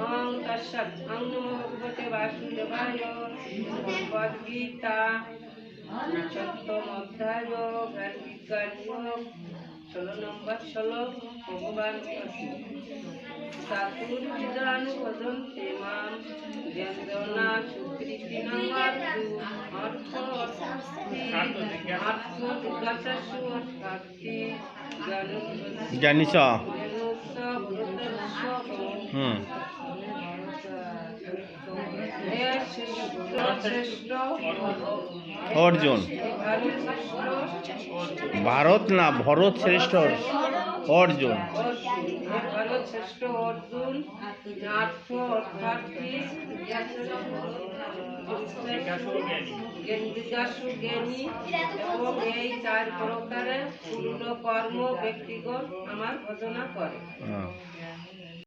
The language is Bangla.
ওং তৎসৎ ওং নমো ভগবতে বাসুদেবায়। ভগবদ গীতা সপ্তম অধ্যায় জ্ঞান বিজ্ঞান যোগ 16 নম্বর শ্লোক। ভগবান চাতুর্বিধানু ভজন্তে মাম ব্যঞ্জনা সুকৃতিনাং অর্থ জিজ্ঞাসাসু অর্থাৎ জানিস অর্জুন ভারত না ভরত শ্রেষ্ঠ অর্জুন ভারত শ্রেষ্ঠ অর্জুন নাথ অর্থাৎ জিজ্ঞাসু জ্ঞানী এবং এই 4 প্রকারের পূর্ণ কর্ম ব্যক্তিগণ আমার ভজনা করে।